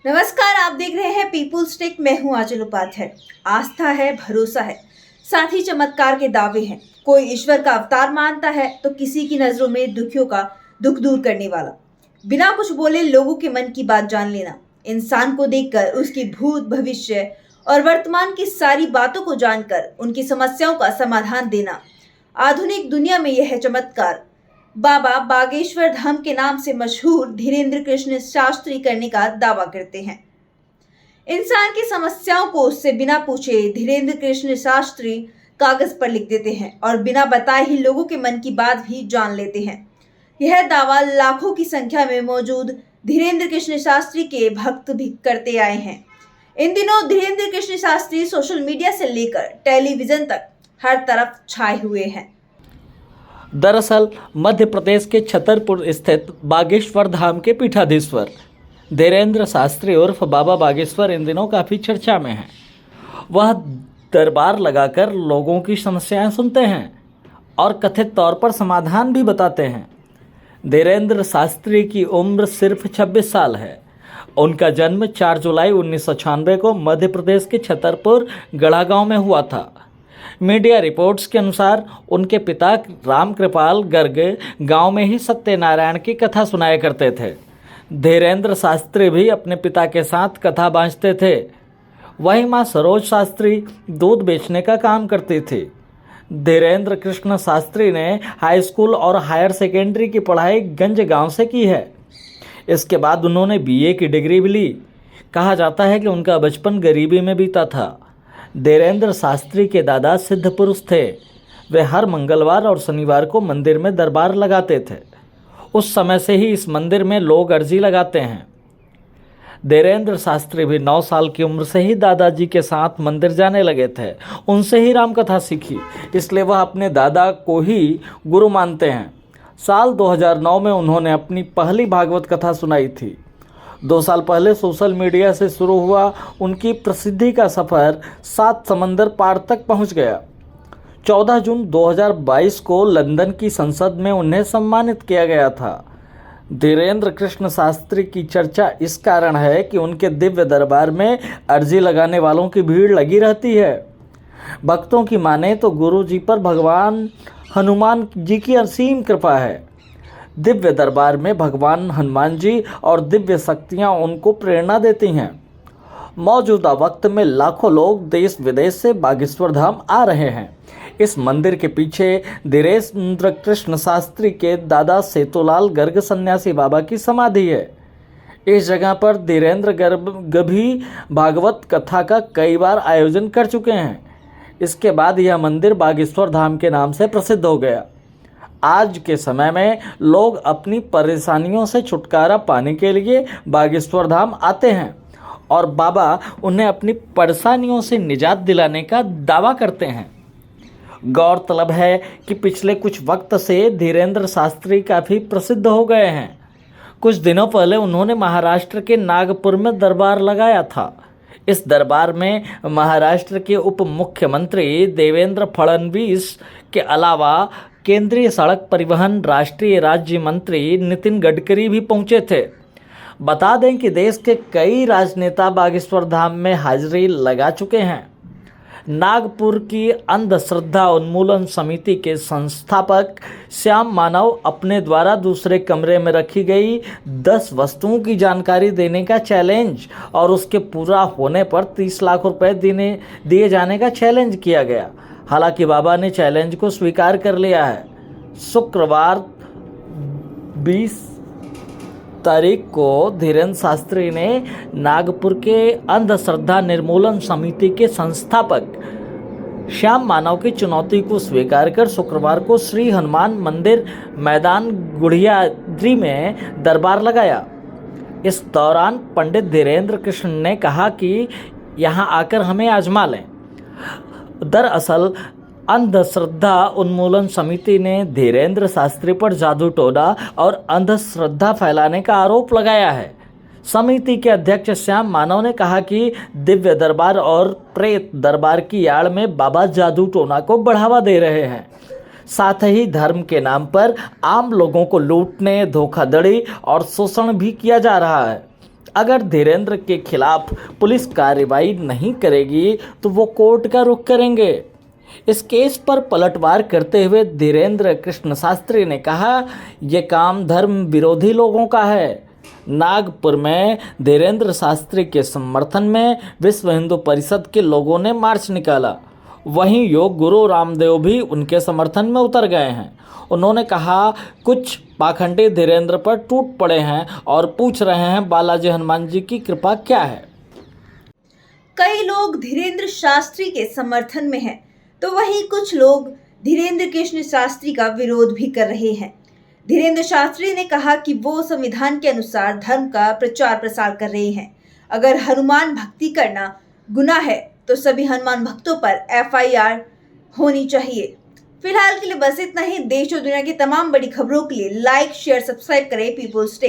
नमस्कार, आप देख रहे हैं पीपुल्स टेक। मैं हूं आंचल उपाध्याय। आस्था है, भरोसा है, साथ ही चमत्कार के दावे हैं। कोई ईश्वर का अवतार मानता है तो किसी की नजरों में दुखियों का दुख दूर करने वाला। बिना कुछ बोले लोगों के मन की बात जान लेना, इंसान को देखकर उसकी भूत, भविष्य और वर्तमान की सारी बातों को जानकर उनकी समस्याओं का समाधान देना। आधुनिक दुनिया में यह है चमत्कार। बाबा बागेश्वर धाम के नाम से मशहूर धीरेन्द्र कृष्ण शास्त्री करने का दावा करते हैं। इंसान की समस्याओं को उससे बिना पूछे धीरेन्द्र कृष्ण शास्त्री कागज पर लिख देते हैं और बिना बताए ही लोगों के मन की बात भी जान लेते हैं। यह दावा लाखों की संख्या में मौजूद धीरेन्द्र कृष्ण शास्त्री के भक्त भी करते आए हैं। इन दिनों धीरेन्द्र कृष्ण शास्त्री सोशल मीडिया से लेकर टेलीविजन तक हर तरफ छाए हुए हैं। दरअसल मध्य प्रदेश के छतरपुर स्थित बागेश्वर धाम के पीठाधीश्वर धीरेन्द्र शास्त्री उर्फ बाबा बागेश्वर इन दिनों काफ़ी चर्चा में हैं। वह दरबार लगाकर लोगों की समस्याएं सुनते हैं और कथित तौर पर समाधान भी बताते हैं। धीरेन्द्र शास्त्री की उम्र सिर्फ 26 साल है। उनका जन्म 4 जुलाई 1996 को मध्य प्रदेश के छतरपुर गढ़ा गांव में हुआ था। मीडिया रिपोर्ट्स के अनुसार उनके पिता राम कृपाल गर्ग गांव में ही सत्यनारायण की कथा सुनाया करते थे। धीरेन्द्र शास्त्री भी अपने पिता के साथ कथा बांचते थे। वहीं मां सरोज शास्त्री दूध बेचने का काम करती थी। धीरेन्द्र कृष्ण शास्त्री ने हाई स्कूल और हायर सेकेंडरी की पढ़ाई गंज गांव से की है। इसके बाद उन्होंने बीए की डिग्री भी ली। कहा जाता है कि उनका बचपन गरीबी में बीता था। धीरेन्द्र शास्त्री के दादा सिद्ध पुरुष थे। वे हर मंगलवार और शनिवार को मंदिर में दरबार लगाते थे। उस समय से ही इस मंदिर में लोग अर्जी लगाते हैं। धीरेन्द्र शास्त्री भी 9 साल की उम्र से ही दादाजी के साथ मंदिर जाने लगे थे। उनसे ही रामकथा सीखी, इसलिए वह अपने दादा को ही गुरु मानते हैं। साल 2009 में उन्होंने अपनी पहली भागवत कथा सुनाई थी। 2 साल पहले सोशल मीडिया से शुरू हुआ उनकी प्रसिद्धि का सफ़र 7 समंदर पार तक पहुंच गया। 14 जून 2022 को लंदन की संसद में उन्हें सम्मानित किया गया था। धीरेन्द्र कृष्ण शास्त्री की चर्चा इस कारण है कि उनके दिव्य दरबार में अर्जी लगाने वालों की भीड़ लगी रहती है। भक्तों की माने तो गुरु जी पर भगवान हनुमान जी की असीम कृपा है। दिव्य दरबार में भगवान हनुमान जी और दिव्य शक्तियां उनको प्रेरणा देती हैं। मौजूदा वक्त में लाखों लोग देश विदेश से बागेश्वर धाम आ रहे हैं। इस मंदिर के पीछे धीरेन्द्र कृष्ण शास्त्री के दादा सेतुलाल गर्ग सन्यासी बाबा की समाधि है। इस जगह पर धीरेन्द्र गर्ग भी भागवत कथा का कई बार आयोजन कर चुके हैं। इसके बाद यह मंदिर बागेश्वर धाम के नाम से प्रसिद्ध हो गया। आज के समय में लोग अपनी परेशानियों से छुटकारा पाने के लिए बागेश्वर धाम आते हैं और बाबा उन्हें अपनी परेशानियों से निजात दिलाने का दावा करते हैं। गौरतलब है कि पिछले कुछ वक्त से धीरेन्द्र शास्त्री काफ़ी प्रसिद्ध हो गए हैं। कुछ दिनों पहले उन्होंने महाराष्ट्र के नागपुर में दरबार लगाया था। इस दरबार में महाराष्ट्र के उप मुख्यमंत्री देवेंद्र फडणवीस के अलावा केंद्रीय सड़क परिवहन राष्ट्रीय राज्य मंत्री नितिन गडकरी भी पहुंचे थे। बता दें कि देश के कई राजनेता बागेश्वर धाम में हाजिरी लगा चुके हैं। नागपुर की अंधश्रद्धा उन्मूलन समिति के संस्थापक श्याम मानव अपने द्वारा दूसरे कमरे में रखी गई 10 वस्तुओं की जानकारी देने का चैलेंज और उसके पूरा होने पर 30 लाख रुपए दिए जाने का चैलेंज किया गया। हालांकि बाबा ने चैलेंज को स्वीकार कर लिया है। शुक्रवार 20 तारीख को धीरेन्द्र शास्त्री ने नागपुर के अंधश्रद्धा निर्मूलन समिति के संस्थापक श्याम मानव की चुनौती को स्वीकार कर शुक्रवार को श्री हनुमान मंदिर मैदान गुढ़ियाद्री में दरबार लगाया। इस दौरान पंडित धीरेन्द्र कृष्ण ने कहा कि यहाँ आकर हमें आजमा लें। दरअसल अंधश्रद्धा उन्मूलन समिति ने धीरेन्द्र शास्त्री पर जादू टोना और अंधश्रद्धा फैलाने का आरोप लगाया है। समिति के अध्यक्ष श्याम मानव ने कहा कि दिव्य दरबार और प्रेत दरबार की आड़ में बाबा जादू टोना को बढ़ावा दे रहे हैं। साथ ही धर्म के नाम पर आम लोगों को लूटने, धोखाधड़ी और शोषण भी किया जा रहा है। अगर धीरेन्द्र के खिलाफ पुलिस कार्रवाई नहीं करेगी तो वो कोर्ट का रुख करेंगे। इस केस पर पलटवार करते हुए धीरेन्द्र कृष्ण शास्त्री ने कहा, ये काम धर्म विरोधी लोगों का है। नागपुर में धीरेन्द्र शास्त्री के समर्थन में विश्व हिंदू परिषद के लोगों ने मार्च निकाला। वहीं योग गुरु रामदेव भी उनके समर्थन में उतर गए हैं। उन्होंने कहा, कुछ पाखंडी धीरेन्द्र पर टूट पड़े हैं और पूछ रहे हैं बालाजी हनुमान जी की कृपा क्या है। कई लोग धीरेन्द्र शास्त्री के समर्थन में हैं, तो वहीं कुछ लोग धीरेन्द्र कृष्ण शास्त्री का विरोध भी कर रहे हैं। धीरेन्द्र शास्त्री ने कहा कि वो संविधान के अनुसार धर्म का प्रचार प्रसार कर रहे हैं। अगर हनुमान भक्ति करना गुनाह है तो सभी हनुमान भक्तों पर FIR होनी चाहिए। फिलहाल के लिए बस इतना ही। देश और दुनिया की तमाम बड़ी खबरों के लिए लाइक, शेयर, सब्सक्राइब करें पीपुल्स टेक।